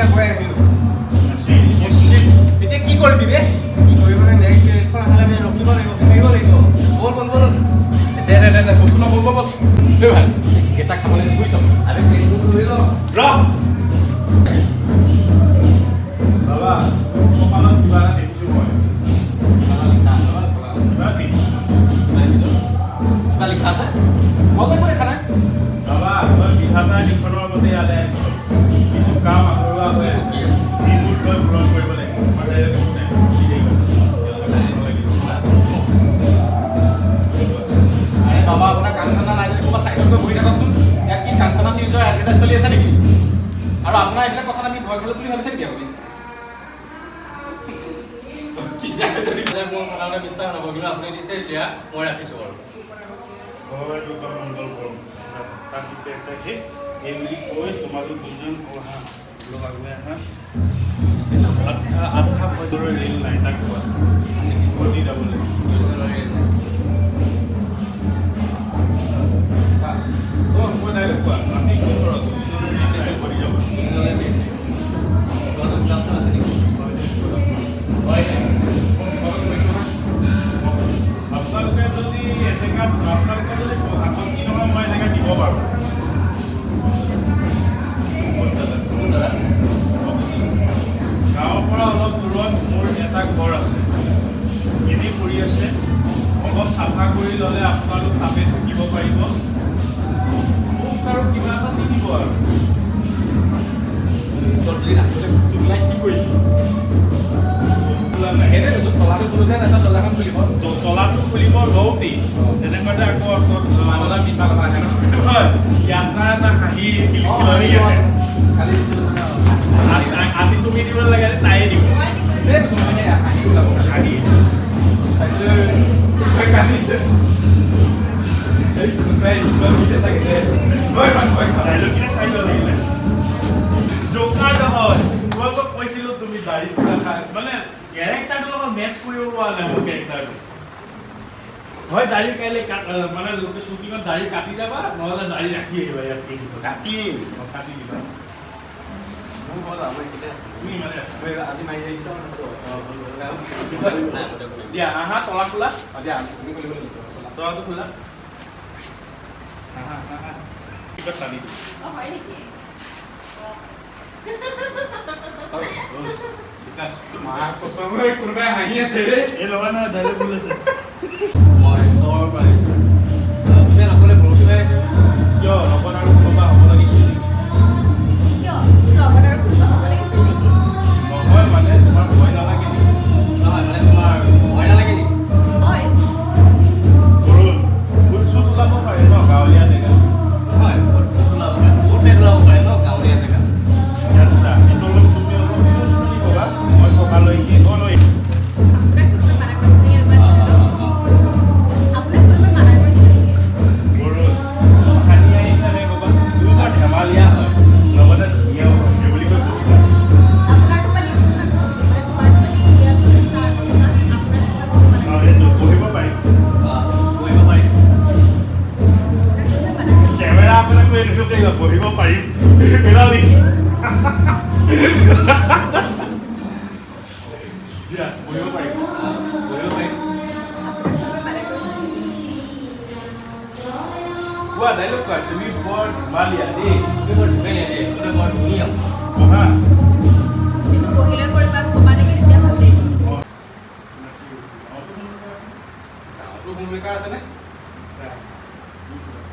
এয়া গৈ আহিলো এতিয়া কি কৰিবি বে কি কৰিবি মানে নেক্সট ট্ৰেইনখন আহালে আমি ৰখিব লাগিব বিচাৰিব লাগিব বল বল বল দে দে দে বল বল বল বল দে ভাই চিকেটা খাবলৈ বুইছ আরে ট্ৰেইনটো ধৰি ল ৰ বাবা কপালত কিবা এটা দেখিছো মই Balik casa? Mau ke mana kana? Baba, tôi bị tham gia những phần mềm này là cái chủ cao mà tôi vào rồi, đi mua tôi mua tôi vào đây, mà đây là cái này, đi đây Aye, Baba, apna kansana na jodi koba side to boi rakoksun. Yak ki kansana series er advertise choli ase neki? Aru apna ekla kotha ami bhoy khalo boli bhabise ki api? Ki jane sari kare mo khana bistar na bogilo apni research dia moi rakhisu aru. Baba itu kan manggal kok. Tapi kita ke, ini koi तुम्हारे दुजन को हाँ लोग आगे हैं. आपका पदर rail line तक हुआ. बड़ी डबल है. तो हमको डायरेक्ट हुआ. ट्रैफिक में थोड़ा ऐसे में बड़ी जगह. तो हम जाते हैं ऐसे नहीं. আপনালোকে যদি এটেকাত আপনালোকে যদি হাতত কি নহয় মই এনেকৈ দিব পাৰোঁ গাঁৱৰ পৰা অলপ দূৰত মোৰ এটা ঘৰ আছে এনেই পৰি আছে অলপ চাফা কৰি ল'লে আপোনালোক তাতে থাকিব পাৰিব মোক আৰু কিবা এটা দি দিব আৰু চৰ্দি ৰাখিলে চুলাই কি কৰিবি তলাটো খুলিব লওঁতে তেনেকুৱাতে আকৌ মানুহৰ পিছা কথা আহে ইয়াত্ৰা এটা হাঁহি খিলখিলনি আহে আমি তুমি দিব লাগে তাইয়ে দিব হাঁহি ওলাব হাঁহি কান্দিছে ডাইলগকেইটা চাই ল'ব লাগিলে জোকাৰ নহয় তোমালোকক কৈছিলোঁ তুমি দাঢ়ি পুৰা খাই মানে কেৰেক্টাৰটো লগত মেচ কৰিব পৰা নাই মোৰ কেৰেক্টাৰটো হয় দাঢ়ি কাইলৈ মানে লোকে শ্বুটিঙত দাঢ়ি কাটি যাবা নহ'লে দাঢ়ি ৰাখি আহিবা ইয়াত কাটি দিবা মোৰ ঘৰত আমাৰ তুমি মানে আজি মাৰি আহিছ দিয়া আহা তলা খোলা দিয়া তুমি খুলিব তলাটো খোলা আহা আহা কিবা চালি হয় নেকি কোনোবাই হাঁহি আছে ৰে এই লগা নহয় ডাইৰেক্ট ভুল আছে মই চৰ পাৰিছো তুমি নকলে ভুলটো হৈ আছে কিয় লগত আৰু কোনোবা হ'ব লাগিছিল কিয় লগত আৰু কোনোবা হ'ব লাগিছিল নেকি নহয় মানে তোমাৰ ভয় নালাগে নেকি নহয় মানে তোমাৰ ভয় নালাগে নেকি হয় বৰুণ ফুল ওলাব পাৰে ন গাঁৱলীয়া জেগা হয় ফুল ওলাব পাৰে বহুত বেগ ওলাব পাৰে ন গাঁৱলীয়া জেগা বহিব পাৰিম বহিব পাৰিম কোৱা ডাইলগ কোৱা তুমি বৰ ধেমালিয়া দেই তুমি বৰ ধুনীয়া দেই তুমি বৰ ধুনীয়া পঢ়া কিন্তু পঢ়িলে কৰিবা ক'বা নেকি তেতিয়া ভাল লাগিব ভূমিকা আছেনে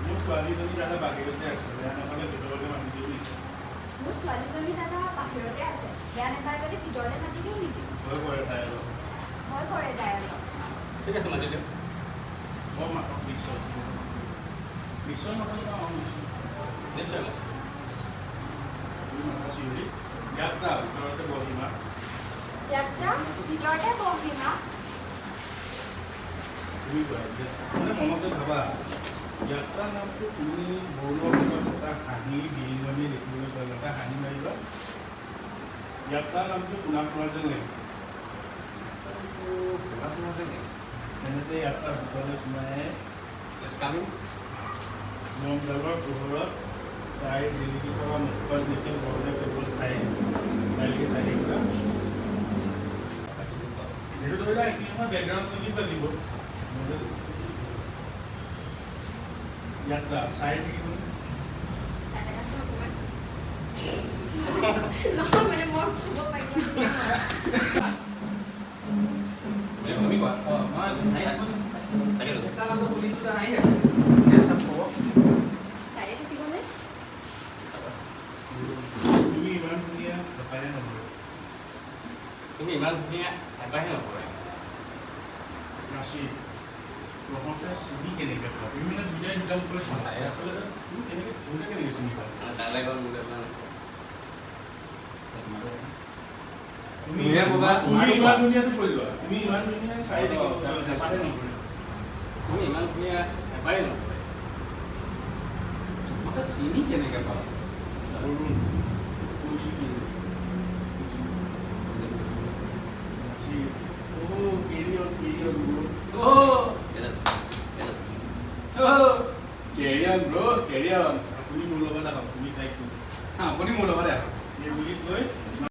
মোৰ ছোৱালীজনী দাদা বাহিৰতে আছে বেয়া নাপালে ভিতৰতে মাতি দিওঁ নেকি মোৰ ছোৱালীজনী দাদা বাহিৰতে আছে বেয়া নাপায় যদি ভিতৰতে মাতি দিওঁ নেকি ভয় কৰে তাই অলপ ভয় কৰে তাই অলপ ঠিক আছে মাতি দিওঁ বৰ মাতক বিশ্ব নকৰিব নিশ্চয় চিঞৰি যাত্ৰা ভিতৰতে বহিমা যাত্ৰা ভিতৰতে বহিমা তুমি কোৱা মানে মনতে ভাবা যাত্ৰা নামটো তুমি বৌলৰ এটা হাঁহি বিৰিঙনি দেখিবলৈ পালে এটা হাঁহি মাৰিবা যাত্ৰা নামটো শুনা পোৱা যেন লাগিছে তেনেতে যাত্ৰা ভিতৰলৈ সোমাই মমদালৰ পোহৰত তাইৰ জিলিকি থকা মুখত দেখি বৰদে কেৱল চাই বেকগ্ৰাউণ্ড মিউজিক বাজিব ইয়াত চাই থাকিব চাই থাকাচোন অকণমান। নহয় মানে মই শুব পাৰিছোঁ। তুমি কোৱা মই আহি থাকোঁ তাকে এটা লগত শুনিছোঁ আহি থাকোঁ চব খবৰ চায়ে থাকিবনে? তুমি ইমান ধুনীয়া নাপায় নপৰে তুমি ইমান ধুনীয়া এবাৰহে নপৰে নাচি প্ৰথমতে চিনি কেনেকৈ পোৱা তুমি মানে দুটা ওপৰত চাই আচলতে তুমি কেনেকৈ চিনি পোৱা তালৈ গ'ল মোৰ তুমি ইমান ধুনীয়াটো কৈ যোৱা তুমি ইমান ধুনীয়া চাই নাপায় নপৰে তুমি ইমান ধুনীয়া এবাৰেই নপৰে মই চিনি কেনেকৈ পাওঁ Carry on, bro. Carry on. আপুনি মোৰ লগত আহক তুমি তাইক আপুনি মোৰ লগত